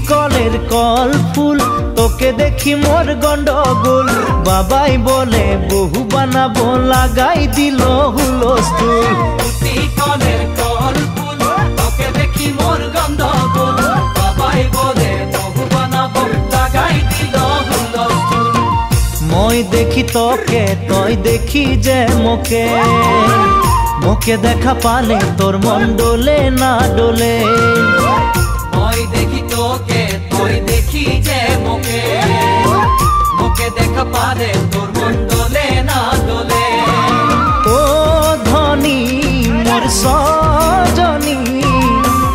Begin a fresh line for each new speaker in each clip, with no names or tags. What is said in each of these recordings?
কলের কল ফুল তোকে দেখি মোর গন্ডগোল বাবাই বলে বহু বানাবো লাগাই দিল হুলস্থুল
কলের কল ফুল তোকে দেখি মোর গন্ডগোল বাবাই বলে বহু বানাবো লাগাই দিল হুলস্থুল
মই দেখি তোকে তই দেখি যে মোকে মোকে দেখা পালে তোর মন ডোলে না ডোলে
মই দেখি তোকে তুই দেখি যে মোকে মোকে দেখা পারে তোর মন ডোলে না ডোলে
ও ধনী মোর সজনী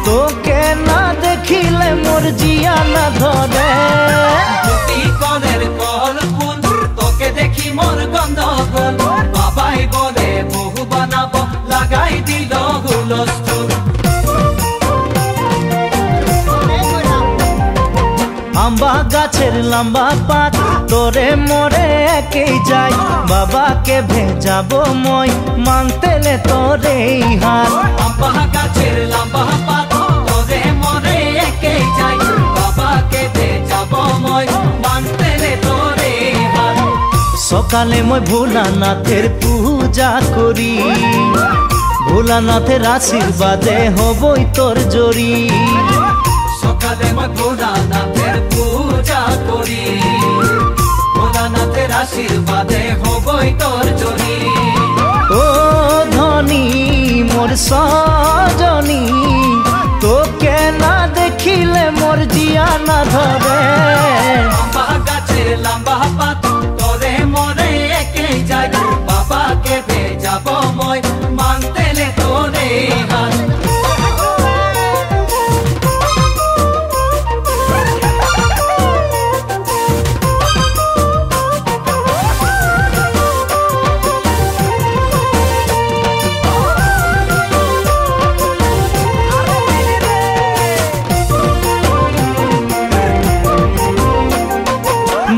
তোকে না দেখিলে মোর জিয়া না ধরে
কলের কল ফুল তোকে দেখি মোর গন্ডগোল বাবাই বলে বহু বানাবো লাগাই দিল হুলস্থুল
আম্বা গাছের লম্বা পাত তোরে মোরে একেই যাই বাবাকে ভেজাবো মই মানতেলে তোরে হাত
আম্বা গাছের লম্বা পাত তোরে মোরে একেই যাই বাবাকে ভেজাবো মই মানতেলে তোরে হাত
সকালে মই ভোলানাথের পূজা করি ভোলানাথের আশীর্বাদে হবই তোর জড়ি
সকালে মই ভোলানাথের পূজা করি ভোলানাথের আশীর্বাদে হবই তোর জড়ি
ও ধনী মোর সজনী তোকে না দেখিলে মোর জিয়া না ধরে
লম্বা গাছের লম্বা পাত তোরে মোরে একেই যাই বাবাকে ভেজাবো মই মানতেলে তোরে হাত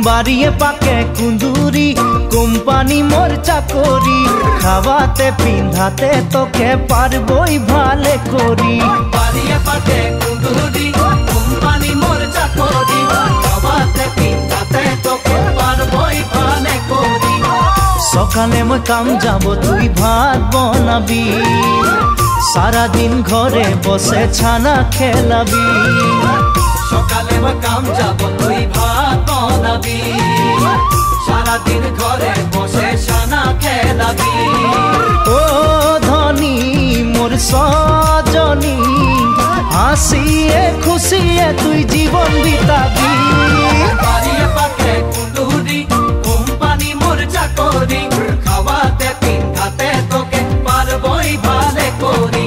বাড়িয়ে পাকে কুন্দুরি কোম্পানি মোর চাকরি খাওয়াতে পিন্ধাতে তোকে পারবই ভালে করি
বাড়িয়ে পাকে কুন্দুরি কোম্পানি মোর চাকরি খাওয়াতে পিন্ধাতে তোকে পারবই ভালে করি
সকালে মই কাম যাব তুই ভাত বনাবি সারাদিন ঘরে বসে ছানা খেলাবি
সকালে মই কাম যাব তুই ভাত বনাবি সারাদিন ঘরে বসে ছানা খেলাবি
ও ধনী মোর সজনী হাসিয়ে খুশিয়ে তুই জীবন বিতাবি
বাড়িয়ে পাকে কুন্দুরি কোম্পানি মোর চাকরি খাওয়াতে পিন্ধাতে তোকে পারবই ভালে করি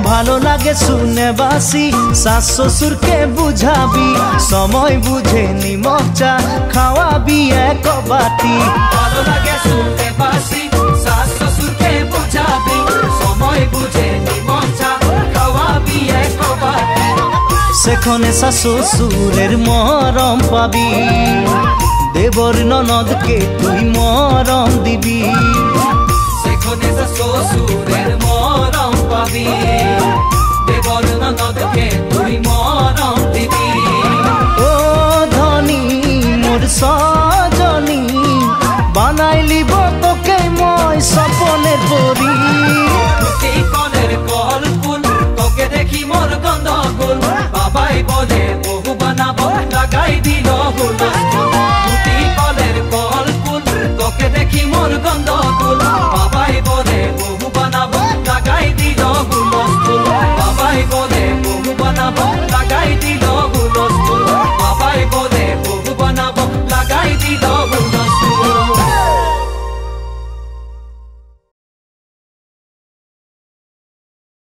ভালো লাগে শুনে বাসি শাশ শ্বশুরকে বুঝাবি সময় বুঝে নিমক চা খাওয়াবি এক বাটি
ভালো লাগে শুনতে বাসি শাশ শ্বশুরকে বুঝাবি সময় বুঝে নিমক চা খাওয়াবি এক বাটি
সেখানে শাশ শ্বশুরের মরম পাবি দেবর ননদকে তুই মরম দিবি
সেখানে শ্বশুরের মরম পাবি